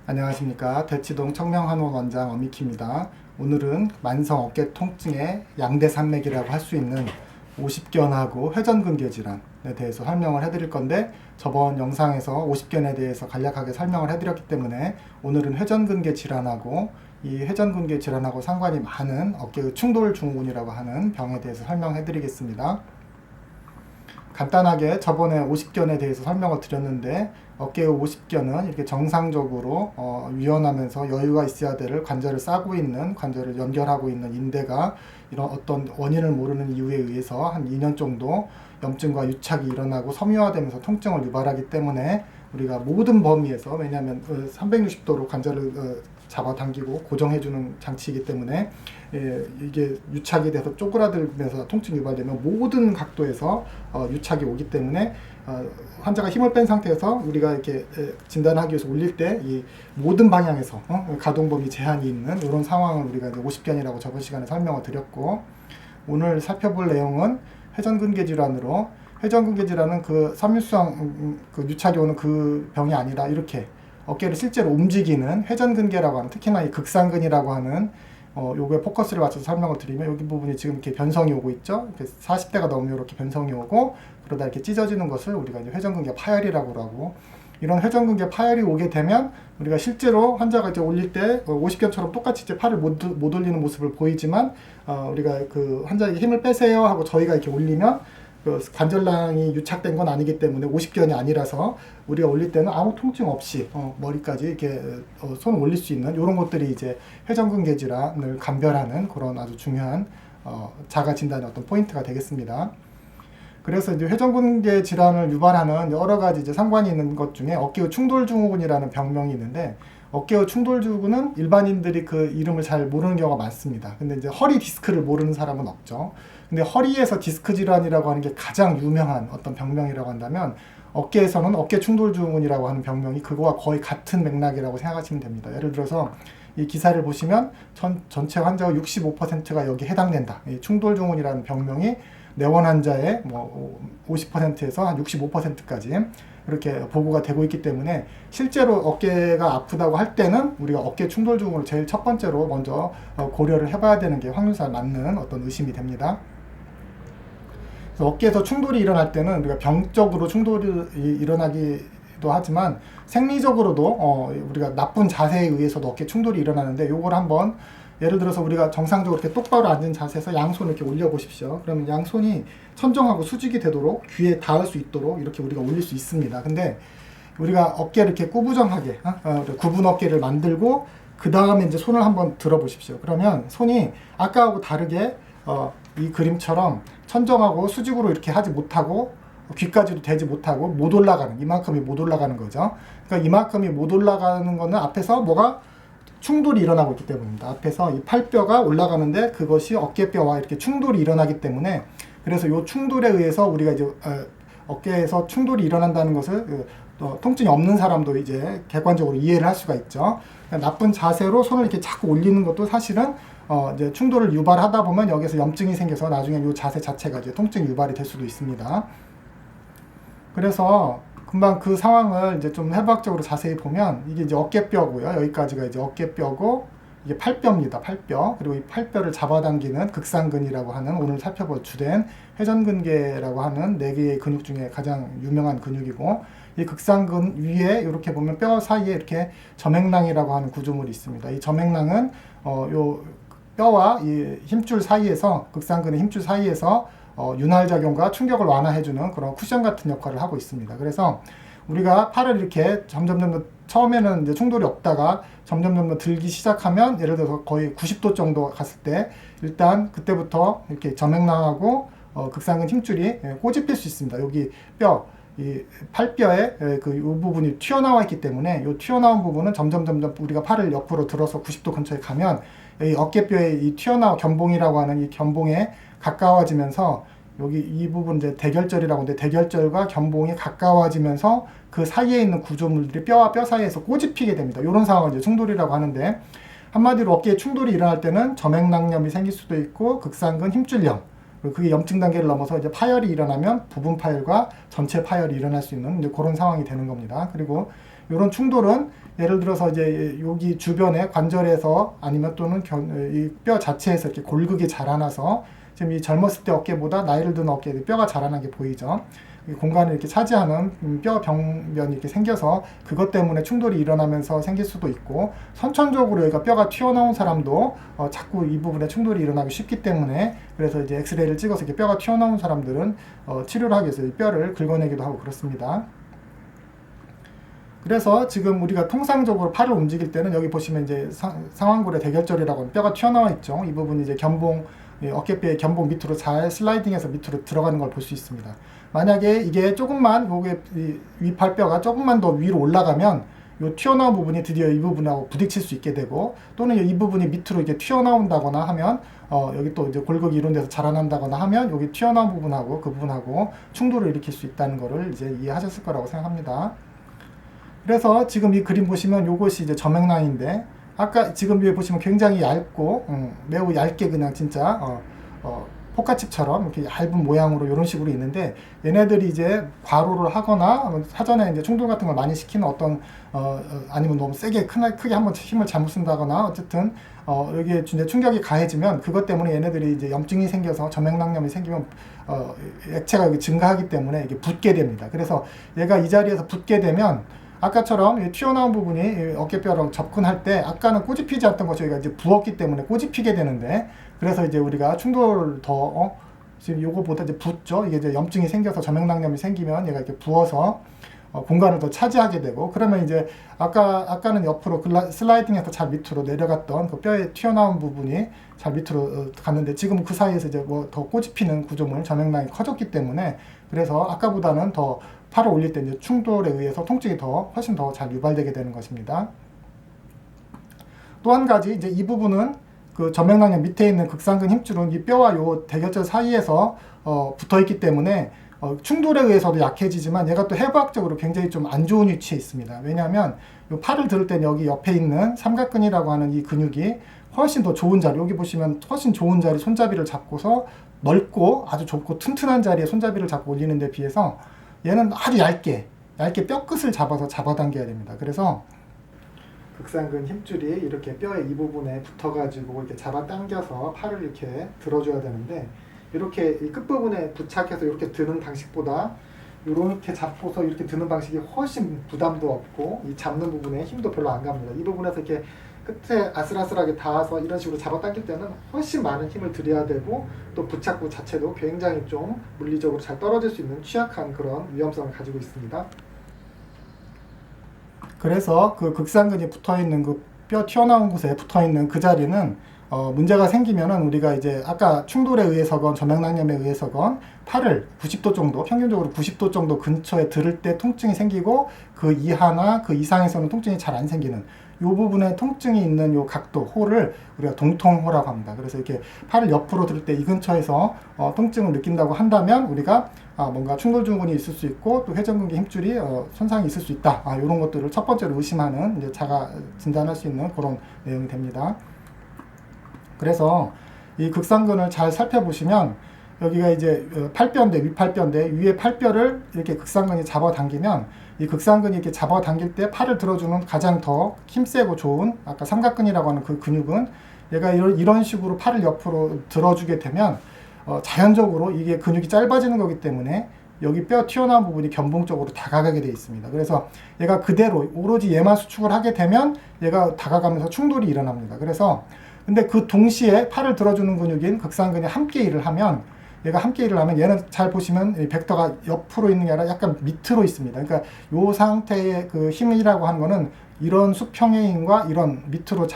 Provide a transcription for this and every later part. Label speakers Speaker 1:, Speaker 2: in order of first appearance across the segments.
Speaker 1: 안녕하십니까. 대치동 청명한의원 원장 엄미키입니다. 오늘은 만성 어깨 통증의 양대 산맥이라고 할 수 있는 오십견하고 회전근개 질환에 대해서 설명을 해드릴 건데, 저번 영상에서 오십견에 대해서 간략하게 설명을 해드렸기 때문에 오늘은 회전근개 질환하고 이 회전근개 질환하고 상관이 많은 어깨의 충돌증후군이라고 하는 병에 대해서 설명해드리겠습니다. 간단하게 저번에 오십견에 대해서 설명을 드렸는데, 어깨의 오십견은 이렇게 정상적으로 유연하면서 여유가 있어야 될 관절을 싸고 있는, 관절을 연결하고 있는 인대가 이런 어떤 원인을 모르는 이유에 의해서 한 2년 정도 염증과 유착이 일어나고 섬유화되면서 통증을 유발하기 때문에, 우리가 모든 범위에서, 왜냐하면 360도로 관절을 잡아당기고 고정해주는 장치이기 때문에 이게 유착이 돼서 쪼그라들면서 통증이 유발되면 모든 각도에서 유착이 오기 때문에 환자가 힘을 뺀 상태에서 우리가 이렇게 진단하기 위해서 올릴 때 이 모든 방향에서 가동 범위 제한이 있는 이런 상황을 우리가 이제 오십견이라고 저번 시간에 설명을 드렸고, 오늘 살펴볼 내용은 회전근개 질환으로, 회전근개 질환은 그 섬유성 그 유착이 오는 그 병이 아니라 이렇게 어깨를 실제로 움직이는 회전근개라고 하는, 특히나 이 극상근이라고 하는 요거에 포커스를 맞춰서 설명을 드리면, 여기 부분이 지금 이렇게 변성이 오고 있죠. 이렇게 40대가 넘으면 이렇게 변성이 오고, 그러다 이렇게 찢어지는 것을 우리가 이제 회전근개 파열이라고 하고, 이런 회전근개 파열이 오게 되면 우리가 실제로 환자가 이제 올릴 때 오십견처럼 똑같이 이제 팔을 못 올리는 모습을 보이지만, 우리가 그 환자에게 힘을 빼세요 하고 저희가 이렇게 올리면 그 관절낭이 유착된 건 아니기 때문에 오십견이 아니라서 우리가 올릴 때는 아무 통증 없이 머리까지 이렇게 손 올릴 수 있는 이런 것들이 이제 회전근개 질환을 감별하는 그런 아주 중요한 자가 진단의 어떤 포인트가 되겠습니다. 그래서 이제 회전근개 질환을 유발하는 여러 가지 이제 상관이 있는 것 중에 어깨의 충돌증후군이라는 병명이 있는데, 어깨의 충돌증후군은 일반인들이 그 이름을 잘 모르는 경우가 많습니다. 근데 이제 허리 디스크를 모르는 사람은 없죠. 근데 허리에서 디스크 질환이라고 하는 게 가장 유명한 어떤 병명이라고 한다면, 어깨에서는 어깨 충돌증후군이라고 하는 병명이 그거와 거의 같은 맥락이라고 생각하시면 됩니다. 예를 들어서 이 기사를 보시면 전체 환자의 65%가 여기에 해당된다. 이 충돌증후군이라는 병명이 내원 환자의 뭐 50%에서 한 65%까지 이렇게 보고가 되고 있기 때문에, 실제로 어깨가 아프다고 할 때는 우리가 어깨 충돌증후군을 제일 첫 번째로 먼저 고려를 해봐야 되는 게 확률상 맞는 어떤 의심이 됩니다. 그래서 어깨에서 충돌이 일어날 때는 우리가 병적으로 충돌이 일어나기도 하지만, 생리적으로도 우리가 나쁜 자세에 의해서도 어깨 충돌이 일어나는데, 요걸 한번 예를 들어서 우리가 정상적으로 이렇게 똑바로 앉은 자세에서 양손을 이렇게 올려 보십시오. 그러면 양손이 천정하고 수직이 되도록, 귀에 닿을 수 있도록 이렇게 우리가 올릴 수 있습니다. 근데 우리가 어깨를 이렇게 꾸부정하게 구분 어깨를 만들고 그 다음에 이제 손을 한번 들어 보십시오. 그러면 손이 아까하고 다르게 이 그림처럼 천정하고 수직으로 이렇게 하지 못하고 귀까지도 대지 못하고 못 올라가는, 이만큼이 못 올라가는 거죠. 그러니까 이만큼이 못 올라가는 거는 앞에서 뭐가 충돌이 일어나고 있기 때문입니다. 앞에서 이 팔뼈가 올라가는데 그것이 어깨뼈와 이렇게 충돌이 일어나기 때문에, 그래서 이 충돌에 의해서 우리가 이제 어깨에서 충돌이 일어난다는 것을 통증이 없는 사람도 이제 객관적으로 이해를 할 수가 있죠. 그러니까 나쁜 자세로 손을 이렇게 자꾸 올리는 것도 사실은 이제 충돌을 유발하다 보면 여기서 염증이 생겨서 나중에 이 자세 자체가 이제 통증 유발이 될 수도 있습니다. 그래서 금방 그 상황을 이제 좀 해부학적으로 자세히 보면, 이게 이제 어깨뼈고요. 여기까지가 이제 어깨뼈고, 이게 팔뼈입니다. 팔뼈. 그리고 이 팔뼈를 잡아당기는 극상근이라고 하는, 오늘 살펴볼 주된 회전근개라고 하는 4개의 근육 중에 가장 유명한 근육이고, 이 극상근 위에 이렇게 보면 뼈 사이에 이렇게 점액낭이라고 하는 구조물이 있습니다. 이 점액낭은 요 뼈와 이 힘줄 사이에서, 극상근의 힘줄 사이에서 윤활작용과 충격을 완화해주는 그런 쿠션 같은 역할을 하고 있습니다. 그래서 우리가 팔을 이렇게 점점 처음에는 이제 충돌이 없다가 점점 들기 시작하면, 예를 들어서 거의 90도 정도 갔을 때, 일단 그때부터 이렇게 점액낭하고 극상근 힘줄이 꼬집힐 수 있습니다. 여기 뼈, 이 팔뼈에 그 이 부분이 튀어나와 있기 때문에, 이 튀어나온 부분은 점점 우리가 팔을 옆으로 들어서 90도 근처에 가면 이 어깨뼈의 이 튀어나온 견봉이라고 하는 이 견봉에 가까워지면서, 여기 이 부분 이제 대결절이라고 하는데, 대결절과 견봉이 가까워지면서 그 사이에 있는 구조물들이 뼈와 뼈 사이에서 꼬집히게 됩니다. 이런 상황을 이제 충돌이라고 하는데, 한마디로 어깨에 충돌이 일어날 때는 점액낭염이 생길 수도 있고, 극상근 힘줄염, 그리고 그게 염증 단계를 넘어서 이제 파열이 일어나면 부분 파열과 전체 파열이 일어날 수 있는 이제 그런 상황이 되는 겁니다. 그리고 이런 충돌은 예를 들어서 이제 여기 주변에 관절에서 아니면 또는 이 뼈 자체에서 이렇게 골극이 자라나서 지금 이 젊었을 때 어깨보다 나이를 든 어깨에 뼈가 자라난 게 보이죠. 공간을 이렇게 차지하는 뼈 병변이 이렇게 생겨서 그것 때문에 충돌이 일어나면서 생길 수도 있고, 선천적으로 여기가 뼈가 튀어나온 사람도 자꾸 이 부분에 충돌이 일어나기 쉽기 때문에, 그래서 이제 엑스레이를 찍어서 이렇게 뼈가 튀어나온 사람들은 치료를 하기 위해서 이 뼈를 긁어내기도 하고 그렇습니다. 그래서 지금 우리가 통상적으로 팔을 움직일 때는 여기 보시면 이제 상완골의 대결절이라고 하는 뼈가 튀어나와 있죠. 이 부분이 이제 어깨뼈의 견봉 밑으로 잘 슬라이딩해서 밑으로 들어가는 걸 볼 수 있습니다. 만약에 이게 조금만 위팔뼈가 조금만 더 위로 올라가면 이 튀어나온 부분이 드디어 이 부분하고 부딪힐 수 있게 되고, 또는 이 부분이 밑으로 이렇게 튀어나온다거나 하면 여기 또 이제 골격이 이런 데서 자라난다거나 하면 여기 튀어나온 부분하고 그 부분하고 충돌을 일으킬 수 있다는 것을 이제 이해하셨을 거라고 생각합니다. 그래서 지금 이 그림 보시면 이것이 이제 점액라인인데, 아까 지금 위에 보시면 굉장히 얇고 매우 얇게 그냥 진짜 포카칩처럼 이렇게 얇은 모양으로 이런 식으로 있는데, 얘네들이 이제 과로를 하거나 사전에 이제 충돌 같은 걸 많이 시키는 아니면 너무 세게 크게 한번 힘을 잘못 쓴다거나 어쨌든 여기에 이제 충격이 가해지면 그것 때문에 얘네들이 이제 염증이 생겨서 점액낭염이 생기면 액체가 여기 증가하기 때문에 이게 붓게 됩니다. 그래서 얘가 이 자리에서 붓게 되면 아까처럼 튀어나온 부분이 어깨뼈랑 접근할 때 아까는 꼬집 피지 않던 것이 여기가 이제 부었기 때문에 꼬집 피게 되는데, 그래서 이제 우리가 충돌을 지금 요거보다 이제 붓죠. 이게 이제 염증이 생겨서 점액낭염이 생기면 얘가 이렇게 부어서 공간을 더 차지하게 되고, 그러면 이제 아까는 옆으로 슬라이딩해서 잘 밑으로 내려갔던 그 뼈에 튀어나온 부분이 잘 밑으로 갔는데, 지금 그 사이에서 이제 더 꼬집히는 구조물 점액낭이 커졌기 때문에, 그래서 아까보다는 더 팔을 올릴 때 이제 충돌에 의해서 통증이 훨씬 더 잘 유발되게 되는 것입니다. 또 한 가지, 이제 이 부분은 그 점액낭염 밑에 있는 극상근 힘줄은 이 뼈와 요 대결절 사이에서 붙어 있기 때문에 충돌에 의해서도 약해지지만 얘가 또 해부학적으로 굉장히 좀 안 좋은 위치에 있습니다. 왜냐하면 요 팔을 들을 때 여기 옆에 있는 삼각근이라고 하는 이 근육이 훨씬 더 좋은 자리, 여기 보시면 훨씬 좋은 자리 손잡이를 잡고서 넓고 아주 좁고 튼튼한 자리에 손잡이를 잡고 올리는 데 비해서 얘는 아주 얇게 뼈끝을 잡아서 잡아당겨야 됩니다. 그래서 극상근 힘줄이 이렇게 뼈의 이 부분에 붙어가지고 이렇게 잡아당겨서 팔을 이렇게 들어줘야 되는데, 이렇게 이 끝부분에 부착해서 이렇게 드는 방식보다 이렇게 잡고서 이렇게 드는 방식이 훨씬 부담도 없고 이 잡는 부분에 힘도 별로 안 갑니다. 이 부분에서 이렇게 끝에 아슬아슬하게 닿아서 이런 식으로 잡아당길 때는 훨씬 많은 힘을 들여야 되고, 또 부착부 자체도 굉장히 좀 물리적으로 잘 떨어질 수 있는 취약한 그런 위험성을 가지고 있습니다. 그래서 그 극상근이 붙어있는 그 뼈 튀어나온 곳에 붙어있는 그 자리는 문제가 생기면은 우리가 이제 아까 충돌에 의해서건 점액낭염에 의해서건 팔을 90도 정도, 평균적으로 90도 정도 근처에 들을 때 통증이 생기고, 그 이하나 그 이상에서는 통증이 잘 안 생기는 이 부분에 통증이 있는 이 각도, 호를 우리가 동통호라고 합니다. 그래서 이렇게 팔을 옆으로 들 때 이 근처에서 통증을 느낀다고 한다면 우리가 뭔가 충돌 증후군이 있을 수 있고, 또 회전근개 힘줄이 손상이 있을 수 있다. 이런 것들을 첫 번째로 의심하는 이제 자가 진단할 수 있는 그런 내용이 됩니다. 그래서 이 극상근을 잘 살펴보시면 여기가 이제 팔뼈인데, 위팔뼈인데 위에 팔뼈를 이렇게 극상근이 잡아당기면, 이 극상근이 이렇게 잡아당길 때 팔을 들어주는 가장 더 힘세고 좋은 아까 삼각근이라고 하는 그 근육은 얘가 이런 식으로 팔을 옆으로 들어주게 되면 자연적으로 이게 근육이 짧아지는 거기 때문에 여기 뼈 튀어나온 부분이 견봉 쪽으로 다가가게 되어 있습니다. 그래서 얘가 그대로 오로지 얘만 수축을 하게 되면 얘가 다가가면서 충돌이 일어납니다. 그래서 근데 그 동시에 팔을 들어주는 근육인 극상근이 함께 일을 하면, 얘는 잘 보시면 이 벡터가 옆으로 있는 게 아니라 약간 밑으로 있습니다. 그러니까 이 상태의 그 힘이라고 하는 거는 이런 수평의 힘과 이런 밑으로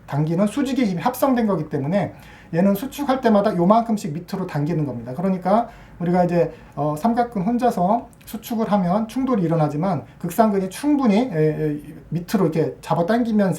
Speaker 1: 당기는 수직의 힘이 합성된 거기 때문에 얘는 수축할 때마다 요만큼씩 밑으로 당기는 겁니다. 그러니까 우리가 이제 삼각근 혼자서 수축을 하면 충돌이 일어나지만 극상근이 충분히 밑으로 이렇게 잡아당기면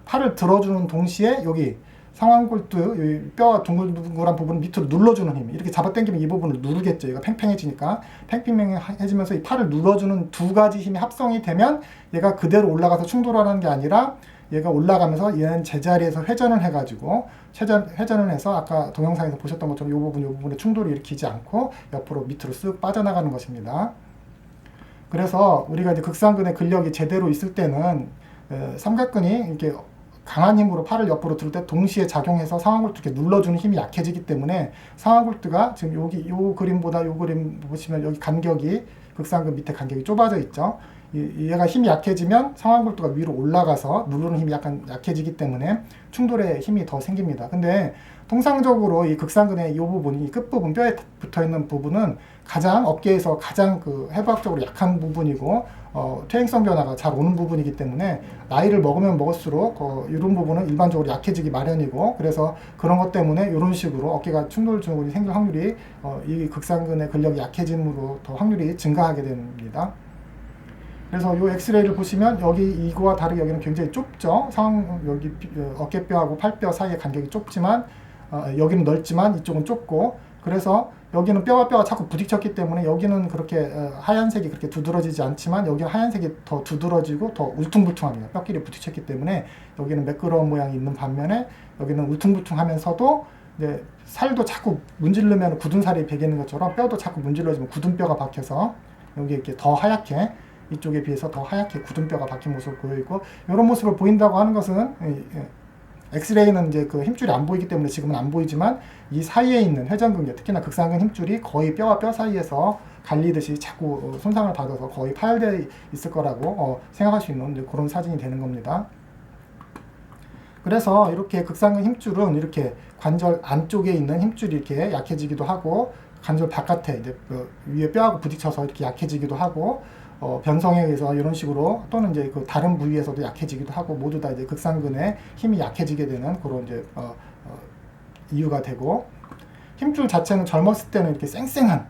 Speaker 1: 팔을 들어주는 동시에 여기 상완골두 뼈 둥글둥글한 부분 밑으로 눌러주는 힘, 이렇게 잡아당기면 이 부분을 누르겠죠. 얘가 팽팽해지니까 팽팽해지면서 이 팔을 눌러주는 두 가지 힘이 합성이 되면 얘가 그대로 올라가서 충돌하는 게 아니라 얘가 올라가면서 얘는 제자리에서 회전을 해가지고 회전을 해서 아까 동영상에서 보셨던 것처럼 이 부분에 충돌을 일으키지 않고 옆으로 밑으로 쓱 빠져나가는 것입니다. 그래서 우리가 이제 극상근의 근력이 제대로 있을 때는 삼각근이 이렇게 강한 힘으로 팔을 옆으로 들 때 동시에 작용해서 상완골두 이렇게 눌러주는 힘이 약해지기 때문에 상완골두가 지금 여기 요 그림보다 요 그림 보시면 여기 간격이 극상근 밑에 간격이 좁아져 있죠. 얘가 힘이 약해지면 상완골두가 위로 올라가서 누르는 힘이 약간 약해지기 때문에 충돌의 힘이 더 생깁니다. 근데 통상적으로 이 극상근의 이 부분이, 이 끝부분, 뼈에 붙어 있는 부분은 가장 어깨에서 가장 그 해부학적으로 약한 부분이고 퇴행성 변화가 잘 오는 부분이기 때문에 나이를 먹으면 먹을수록 이런 부분은 일반적으로 약해지기 마련이고, 그래서 그런 것 때문에 이런 식으로 어깨가 충돌 증후군이 생길 확률이 이 극상근의 근력이 약해짐으로 더 확률이 증가하게 됩니다. 그래서 이 엑스레이를 보시면 여기 이거와 다르게 여기는 굉장히 좁죠. 여기 어깨뼈하고 팔뼈 사이의 간격이 좁지만 여기는 넓지만 이쪽은 좁고, 그래서 여기는 뼈와 뼈가 자꾸 부딪혔기 때문에 여기는 그렇게 하얀색이 그렇게 두드러지지 않지만 여기는 하얀색이 더 두드러지고 더 울퉁불퉁합니다. 뼈끼리 부딪혔기 때문에 여기는 매끄러운 모양이 있는 반면에 여기는 울퉁불퉁하면서도 이제 살도 자꾸 문지르면 굳은 살이 배기는 것처럼 뼈도 자꾸 문질러지면 굳은 뼈가 박혀서 여기 이렇게 더 하얗게, 이쪽에 비해서 더 하얗게 굳은 뼈가 박힌 모습을 보이고, 이런 모습을 보인다고 하는 것은 엑스레이는 이제 그 힘줄이 안 보이기 때문에 지금은 안 보이지만 이 사이에 있는 회전근개, 특히나 극상근 힘줄이 거의 뼈와 뼈 사이에서 갈리듯이 자꾸 손상을 받아서 거의 파열되어 있을 거라고 생각할 수 있는 이제 그런 사진이 되는 겁니다. 그래서 이렇게 극상근 힘줄은 이렇게 관절 안쪽에 있는 힘줄이 이렇게 약해지기도 하고, 관절 바깥에 이제 위에 뼈하고 부딪혀서 이렇게 약해지기도 하고, 변성에 의해서 이런 식으로 또는 이제 그 다른 부위에서도 약해지기도 하고, 모두 다 이제 극상근의 힘이 약해지게 되는 그런 이제 이유가 되고, 힘줄 자체는 젊었을 때는 이렇게 쌩쌩한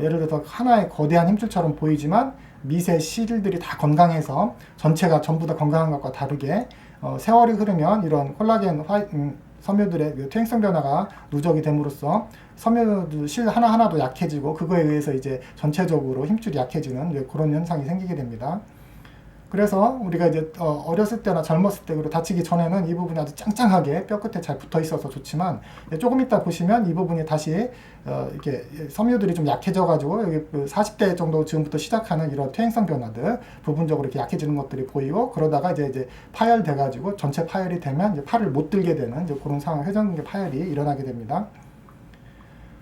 Speaker 1: 예를 들어서 하나의 거대한 힘줄처럼 보이지만 미세 실들이 다 건강해서 전체가 전부 다 건강한 것과 다르게 세월이 흐르면 이런 콜라겐 섬유들의 퇴행성 변화가 누적이 됨으로써 섬유들 실 하나하나도 약해지고, 그거에 의해서 이제 전체적으로 힘줄이 약해지는 그런 현상이 생기게 됩니다. 그래서 우리가 이제 어렸을 때나 젊었을 때, 그리고 다치기 전에는 이 부분이 아주 짱짱하게 뼈 끝에 잘 붙어 있어서 좋지만, 조금 이따 보시면 이 부분이 다시 이렇게 섬유들이 좀 약해져 가지고 여기 40대 정도 지금부터 시작하는 이런 퇴행성 변화들 부분적으로 이렇게 약해지는 것들이 보이고, 그러다가 이제 파열돼 가지고 전체 파열이 되면 이제 팔을 못 들게 되는 이제 그런 상황, 회전근개 파열이 일어나게 됩니다.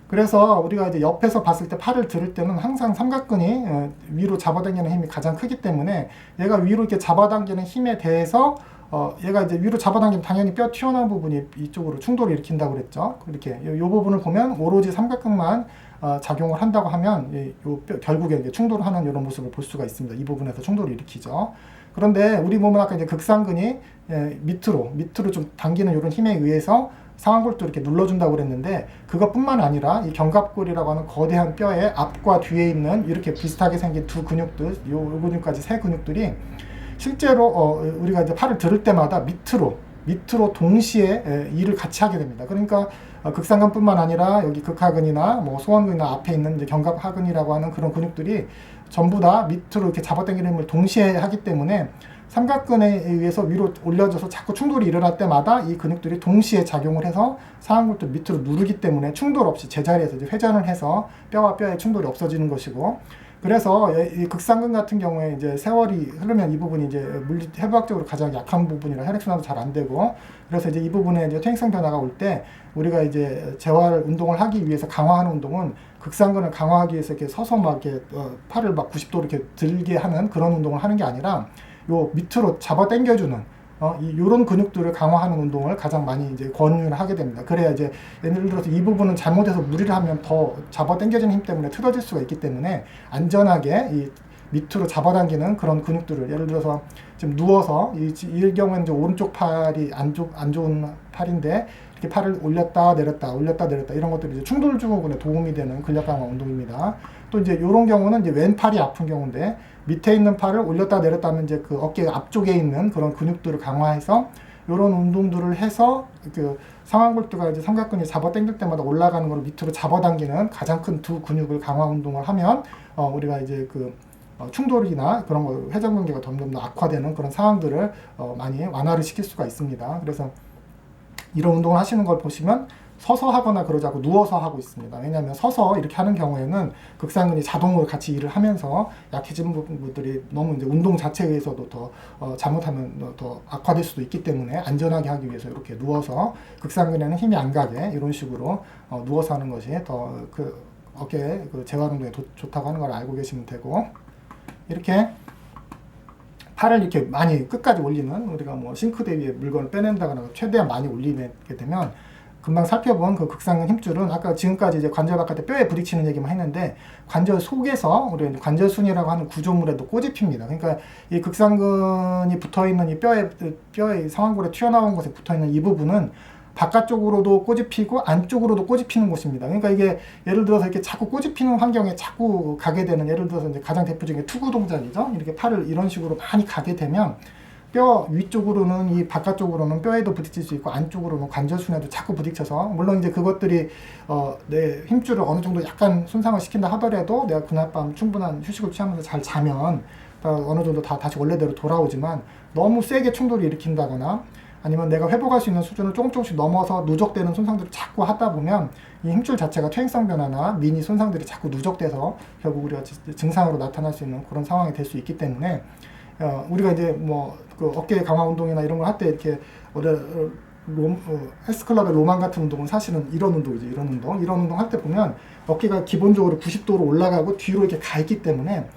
Speaker 1: 그래서 우리가 이제 옆에서 봤을 때 팔을 들을 때는 항상 삼각근이 위로 잡아당기는 힘이 가장 크기 때문에 얘가 위로 이렇게 잡아당기는 힘에 대해서 얘가 이제 위로 잡아당기면 당연히 뼈 튀어나온 부분이 이쪽으로 충돌을 일으킨다고 그랬죠. 이렇게 이 부분을 보면 오로지 삼각근만 작용을 한다고 하면 결국에 이제 충돌을 하는 이런 모습을 볼 수가 있습니다. 이 부분에서 충돌을 일으키죠. 그런데 우리 몸은 아까 이제 극상근이 밑으로 좀 당기는 이런 힘에 의해서 상완골도 이렇게 눌러준다고 그랬는데, 그것뿐만 아니라 이 견갑골이라고 하는 거대한 뼈의 앞과 뒤에 있는 이렇게 비슷하게 생긴 두 근육들, 요 근육까지 세 근육들이 실제로 우리가 이제 팔을 들을 때마다 밑으로 동시에 일을 같이 하게 됩니다. 그러니까 극상근뿐만 아니라 여기 극하근이나 뭐 소원근이나 앞에 있는 이제 견갑하근이라고 하는 그런 근육들이 전부 다 밑으로 이렇게 잡아당기는 힘을 동시에 하기 때문에 삼각근에 의해서 위로 올려져서 자꾸 충돌이 일어날 때마다 이 근육들이 동시에 작용을 해서 상완골도 밑으로 누르기 때문에 충돌 없이 제자리에서 이제 회전을 해서 뼈와 뼈의 충돌이 없어지는 것이고, 그래서 이 극상근 같은 경우에 이제 세월이 흐르면 이 부분이 이제 해부학적으로 가장 약한 부분이라 혈액순환도 잘 안 되고, 그래서 이제 이 부분에 이제 퇴행성 변화가 올 때 우리가 이제 재활 운동을 하기 위해서 강화하는 운동은 극상근을 강화하기 위해서 이렇게 서서 막 이렇게 팔을 막 90도 이렇게 들게 하는 그런 운동을 하는 게 아니라 요 밑으로 잡아 당겨주는 요런 근육들을 강화하는 운동을 가장 많이 이제 권유를 하게 됩니다. 그래야 이제 예를 들어서 이 부분은 잘못해서 무리를 하면 더 잡아 당겨지는 힘 때문에 틀어질 수가 있기 때문에 안전하게 이 밑으로 잡아당기는 그런 근육들을, 예를 들어서 지금 누워서 이 경우에는 이제 오른쪽 팔이 안 좋은 팔인데 이렇게 팔을 올렸다 내렸다 이런 것들이 이제 충돌 증후군에 도움이 되는 근력 강화 운동입니다. 또 이제 이런 경우는 이제 왼팔이 아픈 경우인데 밑에 있는 팔을 올렸다 내렸다 하면 이제 그 어깨 앞쪽에 있는 그런 근육들을 강화해서 이런 운동들을 해서 그 상완골두가 이제 삼각근이 잡아 당길 때마다 올라가는 걸 밑으로 잡아당기는 가장 큰 두 근육을 강화 운동을 하면 우리가 이제 그 충돌이나 그런 거 회전근개가 점점 더 악화되는 그런 상황들을 많이 완화를 시킬 수가 있습니다. 그래서 이런 운동을 하시는 걸 보시면 서서 하거나 그러지 않고 누워서 하고 있습니다. 왜냐하면 서서 이렇게 하는 경우에는 극상근이 자동으로 같이 일을 하면서 약해진 부분들이 너무 이제 운동 자체에 의해서도 더 잘못하면 더 악화될 수도 있기 때문에 안전하게 하기 위해서 이렇게 누워서 극상근에는 힘이 안 가게 이런 식으로 누워서 하는 것이 더 그 어깨 그 재활 운동에 좋다고 하는 걸 알고 계시면 되고, 이렇게 팔을 이렇게 많이 끝까지 올리는, 우리가 뭐 싱크대 위에 물건을 빼낸다거나 최대한 많이 올리게 되면 금방 살펴본 그 극상근 힘줄은 아까 지금까지 이제 관절 바깥에 뼈에 부딪히는 얘기만 했는데 관절 속에서 우리 관절순이라고 하는 구조물에도 꼬집힙니다. 그러니까 이 극상근이 붙어 있는 이 뼈의 상완골에 튀어나온 곳에 붙어 있는 이 부분은 바깥쪽으로도 꼬집히고 안쪽으로도 꼬집히는 곳입니다. 그러니까 이게 예를 들어서 이렇게 자꾸 꼬집히는 환경에 자꾸 가게 되는, 예를 들어서 이제 가장 대표적인 게 투구 동작이죠. 이렇게 팔을 이런 식으로 많이 가게 되면 뼈 위쪽으로는 이 바깥쪽으로는 뼈에도 부딪힐 수 있고 안쪽으로는 관절순에도 자꾸 부딪혀서, 물론 이제 그것들이 내 힘줄을 어느 정도 약간 손상을 시킨다 하더라도 내가 그날 밤 충분한 휴식을 취하면서 잘 자면 어느 정도 다시 원래대로 돌아오지만, 너무 세게 충돌을 일으킨다거나 아니면 내가 회복할 수 있는 수준을 조금씩 넘어서 누적되는 손상들을 자꾸 하다 보면 이 힘줄 자체가 퇴행성 변화나 미니 손상들이 자꾸 누적돼서 결국 우리가 증상으로 나타날 수 있는 그런 상황이 될 수 있기 때문에 우리가 이제 뭐 그 어깨 강화 운동이나 이런 걸 할 때 이렇게 헬스클럽의 로망 같은 운동은 사실은 이런 운동이죠. 이런 운동 할 때 보면 어깨가 기본적으로 90도로 올라가고 뒤로 이렇게 가 있기 때문에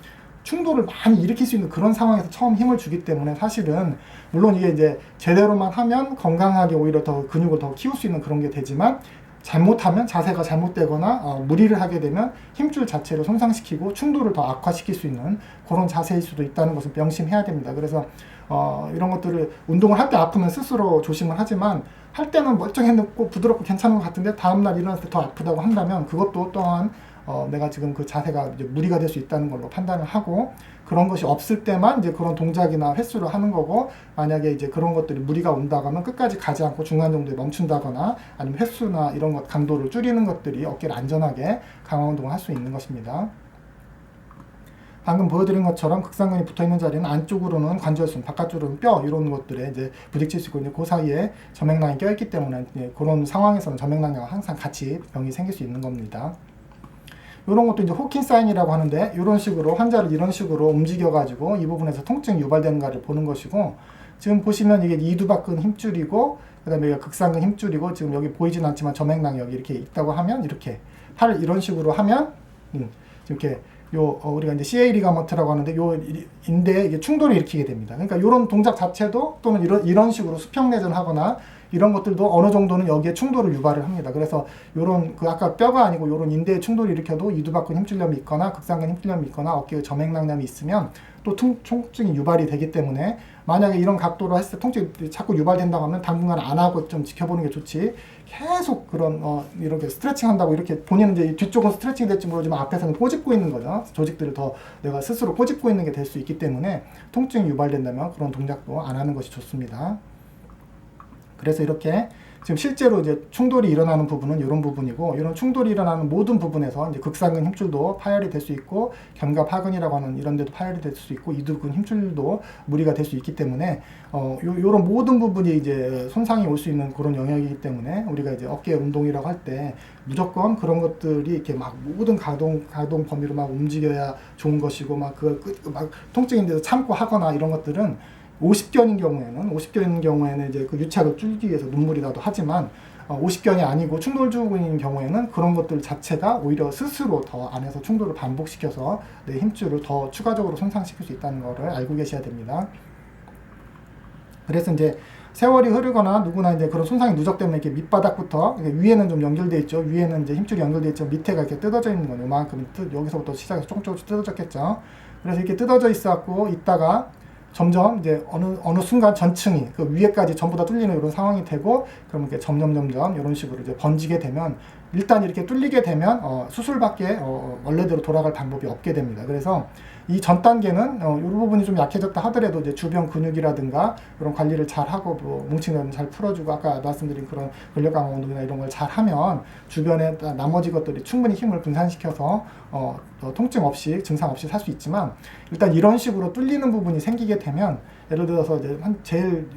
Speaker 1: 충돌을 많이 일으킬 수 있는 그런 상황에서 처음 힘을 주기 때문에, 사실은 물론 이게 이제 제대로만 하면 건강하게 오히려 더 근육을 더 키울 수 있는 그런 게 되지만, 잘못하면 자세가 잘못되거나 무리를 하게 되면 힘줄 자체를 손상시키고 충돌을 더 악화시킬 수 있는 그런 자세일 수도 있다는 것을 명심해야 됩니다. 그래서 이런 것들을 운동을 할 때 아프면 스스로 조심을 하지만, 할 때는 멀쩡했고 부드럽고 괜찮은 것 같은데 다음날 일어났을 때 더 아프다고 한다면 그것도 또한 내가 지금 그 자세가 이제 무리가 될 수 있다는 걸로 판단을 하고, 그런 것이 없을 때만 이제 그런 동작이나 횟수를 하는 거고, 만약에 이제 그런 것들이 무리가 온다고 하면 끝까지 가지 않고 중간 정도에 멈춘다거나 아니면 횟수나 이런 것 강도를 줄이는 것들이 어깨를 안전하게 강화 운동을 할 수 있는 것입니다. 방금 보여드린 것처럼 극상근이 붙어 있는 자리는 안쪽으로는 관절순, 바깥쪽으로는 뼈, 이런 것들에 이제 부딪힐 수 있고, 이제 그 사이에 점액낭이 껴있기 때문에 그런 상황에서는 점액낭과 항상 같이 병이 생길 수 있는 겁니다. 이런 것도 이제 호킨 사인이라고 하는데, 이런 식으로 환자를 이런 식으로 움직여가지고 이 부분에서 통증이 유발되는가를 보는 것이고, 지금 보시면 이게 이두박근 힘줄이고, 그 다음에 극상근 힘줄이고, 지금 여기 보이진 않지만 점액낭이 여기 이렇게 있다고 하면, 이렇게 팔을 이런 식으로 하면 이렇게 우리가 이제 CA 리가먼트라고 하는데, 요 인대에 이게 충돌을 일으키게 됩니다. 그러니까 이런 동작 자체도, 또는 이런 식으로 수평내전하거나 이런 것들도 어느 정도는 여기에 충돌을 유발을 합니다. 그래서 요런 아까 뼈가 아니고 요런 인대에 충돌을 일으켜도 이두박근 힘줄염이 있거나 극상근 힘줄염이 있거나 어깨에 점액낭염이 있으면 또 통증이 유발이 되기 때문에, 만약에 이런 각도로 했을 때 통증이 자꾸 유발된다고 하면 당분간 안 하고 좀 지켜보는 게 좋지, 계속 그런 이렇게 스트레칭 한다고 이렇게 본인은 이제 뒤쪽은 스트레칭이 될지 모르지만 앞에서는 꼬집고 있는 거죠. 조직들을 더 내가 스스로 꼬집고 있는 게 될 수 있기 때문에 통증이 유발된다면 그런 동작도 안 하는 것이 좋습니다. 그래서 이렇게 지금 실제로 이제 충돌이 일어나는 부분은 이런 부분이고, 이런 충돌이 일어나는 모든 부분에서 이제 극상근 힘줄도 파열이 될 수 있고, 견갑하근이라고 하는 이런 데도 파열이 될 수 있고, 이두근 힘줄도 무리가 될 수 있기 때문에 요런 모든 부분이 이제 손상이 올 수 있는 그런 영역이기 때문에, 우리가 이제 어깨 운동이라고 할 때 무조건 그런 것들이 이렇게 막 모든 가동 범위로 막 움직여야 좋은 것이고, 막 통증인데도 참고 하거나 이런 것들은 50견인 경우에는 이제 그 유착을 줄이기 위해서 눈물이 나도 하지만, 50견이 아니고 충돌 중인 경우에는 그런 것들 자체가 오히려 스스로 더 안에서 충돌을 반복시켜서 내 힘줄을 더 추가적으로 손상시킬 수 있다는 것을 알고 계셔야 됩니다. 그래서 이제 세월이 흐르거나 누구나 이제 그런 손상이 누적되면 이렇게 밑바닥부터, 위에는 좀 연결되어 있죠. 위에는 이제 힘줄이 연결되어 있죠. 밑에가 이렇게 뜯어져 있는 거예요. 요만큼 여기서부터 시작해서 조금씩 뜯어졌겠죠. 그래서 이렇게 뜯어져 있어갖고 있다가 점점 이제 어느 순간 전층이 그 위에까지 전부 다 뚫리는 이런 상황이 되고, 그러면 이렇게 점점 이런 식으로 이제 번지게 되면, 일단 이렇게 뚫리게 되면 수술밖에 원래대로 돌아갈 방법이 없게 됩니다. 그래서 이 전 단계는 이 부분이 좀 약해졌다 하더라도 이제 주변 근육이라든가 이런 관리를 잘 하고, 뭐 뭉친 건 잘 풀어주고, 아까 말씀드린 그런 근력 강화 운동이나 이런 걸 잘 하면 주변에 나머지 것들이 충분히 힘을 분산시켜서 통증 없이 증상 없이 살 수 있지만 일단 이런 식으로 뚫리는 부분이 생기게 되면 예를 들어서 이제 제일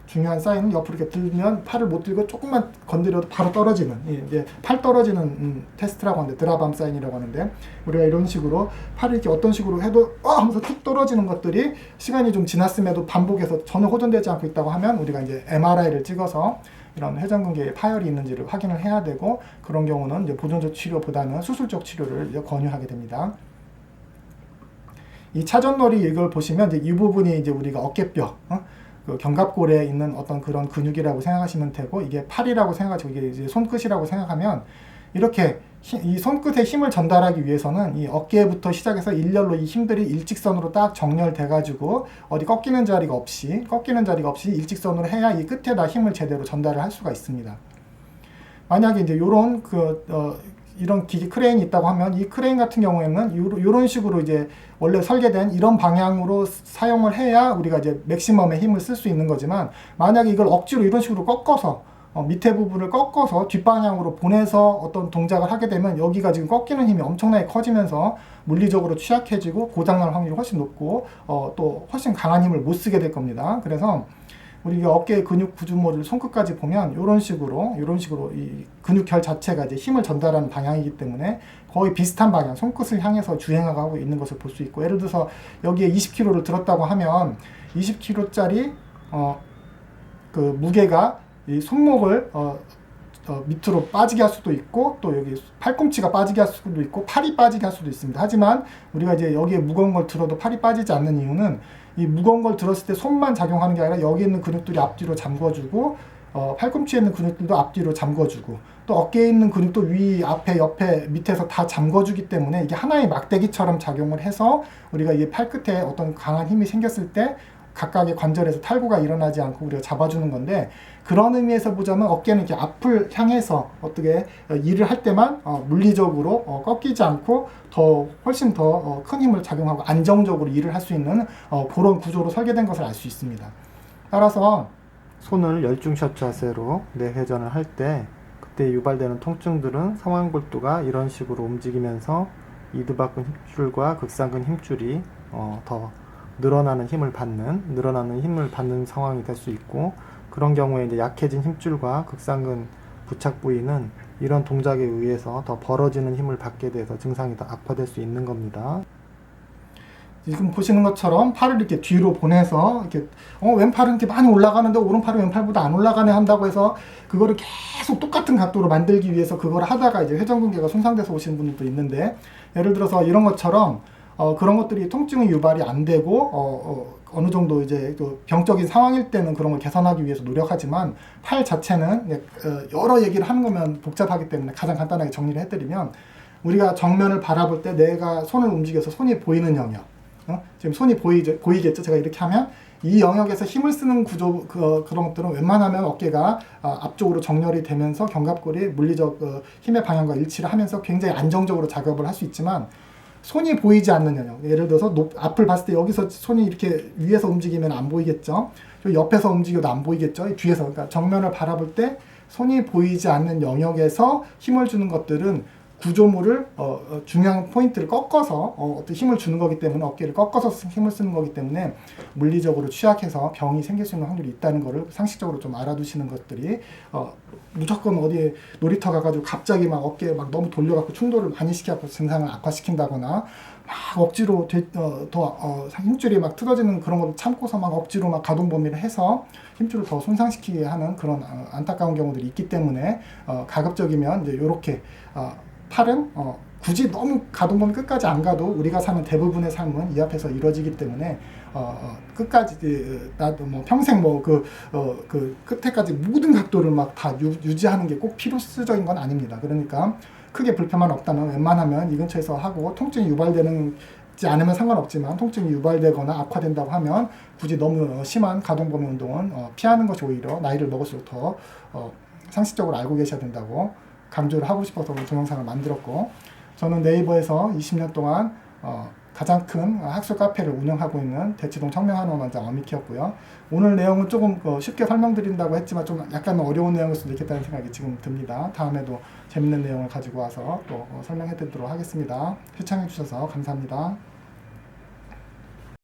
Speaker 1: 중요한 사인은 옆으로 이렇게 들면 팔을 못 들고 조금만 건드려도 바로 떨어지는 이제 팔 떨어지는 테스트라고 하는데 드라밤 사인이라고 하는데 우리가 이런 식으로 팔을 이렇게 어떤 식으로 해도 하면서 툭 떨어지는 것들이 시간이 좀 지났음에도 반복해서 전혀 호전되지 않고 있다고 하면 우리가 이제 MRI를 찍어서 이런 회전근개에 파열이 있는지를 확인을 해야 되고 그런 경우는 이제 보존적 치료보다는 수술적 치료를 이제 권유하게 됩니다. 이 차전놀이 이걸 보시면 이제 이 부분이 이제 우리가 어깨뼈, 그 견갑골에 있는 어떤 그런 근육이라고 생각하시면 되고 이게 팔이라고 생각하시고 이게 이제 손끝이라고 생각하면 이렇게 이 손끝에 힘을 전달하기 위해서는 이 어깨부터 시작해서 일렬로 이 힘들이 일직선으로 딱 정렬돼 가지고 어디 꺾이는 자리가 없이 일직선으로 해야 이 끝에다 힘을 제대로 전달을 할 수가 있습니다. 만약에 이제 요런 이런 기계 크레인이 있다고 하면 이 크레인 같은 경우에는 이런 식으로 이제 원래 설계된 이런 방향으로 사용을 해야 우리가 이제 맥시멈의 힘을 쓸 수 있는 거지만 만약에 이걸 억지로 이런 식으로 꺾어서 밑에 부분을 꺾어서 뒷방향으로 보내서 어떤 동작을 하게 되면 여기가 지금 꺾이는 힘이 엄청나게 커지면서 물리적으로 취약해지고 고장날 확률이 훨씬 높고 또 훨씬 강한 힘을 못 쓰게 될 겁니다. 그래서 우리가 어깨 근육 구조물을 손끝까지 보면 이런 식으로 이 근육결 자체가 이제 힘을 전달하는 방향이기 때문에 거의 비슷한 방향, 손끝을 향해서 주행하고 있는 것을 볼 수 있고 예를 들어서 여기에 20kg를 들었다고 하면 20kg짜리 그 무게가 이 손목을 밑으로 빠지게 할 수도 있고 또 여기 팔꿈치가 빠지게 할 수도 있고 팔이 빠지게 할 수도 있습니다. 하지만 우리가 이제 여기에 무거운 걸 들어도 팔이 빠지지 않는 이유는 이 무거운 걸 들었을 때 손만 작용하는 게 아니라 여기 있는 근육들이 앞뒤로 잠궈주고 팔꿈치에 있는 근육들도 앞뒤로 잠궈주고 또 어깨에 있는 근육도 위, 앞에, 옆에, 밑에서 다 잠궈주기 때문에 이게 하나의 막대기처럼 작용을 해서 우리가 이 팔끝에 어떤 강한 힘이 생겼을 때 각각의 관절에서 탈구가 일어나지 않고 우리가 잡아주는 건데 그런 의미에서 보자면 어깨는 이렇게 앞을 향해서 어떻게 일을 할 때만 물리적으로 꺾이지 않고 훨씬 더 큰 힘을 작용하고 안정적으로 일을 할 수 있는 그런 구조로 설계된 것을 알 수 있습니다. 따라서
Speaker 2: 손을 열중샷 자세로 내회전을 할 때 그때 유발되는 통증들은 상완골두가 이런 식으로 움직이면서 이두박근 힘줄과 극상근 힘줄이 더 늘어나는 힘을 받는 상황이 될 수 있고 그런 경우에 이제 약해진 힘줄과 극상근 부착 부위는 이런 동작에 의해서 더 벌어지는 힘을 받게 돼서 증상이 더 악화될 수 있는 겁니다.
Speaker 1: 지금 보시는 것처럼 팔을 이렇게 뒤로 보내서 이렇게 왼팔은 이렇게 많이 올라가는데 오른팔은 왼팔보다 안 올라가네 한다고 해서 그거를 계속 똑같은 각도로 만들기 위해서 그걸 하다가 이제 회전근개가 손상돼서 오시는 분들도 있는데 예를 들어서 이런 것처럼 그런 것들이 통증의 유발이 안 되고 어느 정도 이제 또 병적인 상황일 때는 그런 걸 개선하기 위해서 노력하지만 팔 자체는 여러 얘기를 하는 거면 복잡하기 때문에 가장 간단하게 정리를 해드리면 우리가 정면을 바라볼 때 내가 손을 움직여서 손이 보이는 영역 지금 손이 보이겠죠? 제가 이렇게 하면 이 영역에서 힘을 쓰는 구조 그런 것들은 웬만하면 어깨가 앞쪽으로 정렬이 되면서 견갑골이 물리적 힘의 방향과 일치를 하면서 굉장히 안정적으로 작업을 할 수 있지만 손이 보이지 않는 영역 예를 들어서 앞을 봤을 때 여기서 손이 이렇게 위에서 움직이면 안 보이겠죠? 옆에서 움직여도 안 보이겠죠? 뒤에서 그러니까 정면을 바라볼 때 손이 보이지 않는 영역에서 힘을 주는 것들은 구조물을 중요한 포인트를 꺾어서 어떤 힘을 주는 거기 때문에 어깨를 꺾어서 힘을 쓰는 거기 때문에 물리적으로 취약해서 병이 생길 수 있는 확률이 있다는 거를 상식적으로 좀 알아두시는 것들이 무조건 어디 놀이터 가가지고 갑자기 막 어깨에 막 너무 돌려갖고 충돌을 많이 시켜갖고 증상을 악화시킨다거나 막 억지로 힘줄이 막 틀어지는 그런 걸 참고서 막 억지로 막 가동범위를 해서 힘줄을 더 손상시키게 하는 그런 안타까운 경우들이 있기 때문에 가급적이면 이제 요렇게 팔은 굳이 너무 가동범위 끝까지 안 가도 우리가 사는 대부분의 삶은 이 앞에서 이루어지기 때문에 끝까지 나도 뭐 평생 그 끝에까지 모든 각도를 막 다 유지하는 게 꼭 필수적인 건 아닙니다. 그러니까 크게 불편만 없다면 웬만하면 이 근처에서 하고 통증이 유발되지 않으면 상관없지만 통증이 유발되거나 악화된다고 하면 굳이 너무 심한 가동범위 운동은 피하는 것이 오히려 나이를 먹을수록 더 상식적으로 알고 계셔야 된다고 강조를 하고 싶어서 동영상을 만들었고 저는 네이버에서 20년 동안 가장 큰 학술 카페를 운영하고 있는 대치동 청명한원 원장 어미키였고요. 오늘 내용은 조금 쉽게 설명드린다고 했지만 좀 약간 어려운 내용일 수도 있겠다는 생각이 지금 듭니다. 다음에도 재밌는 내용을 가지고 와서 또 설명해 드리도록 하겠습니다. 시청해 주셔서 감사합니다.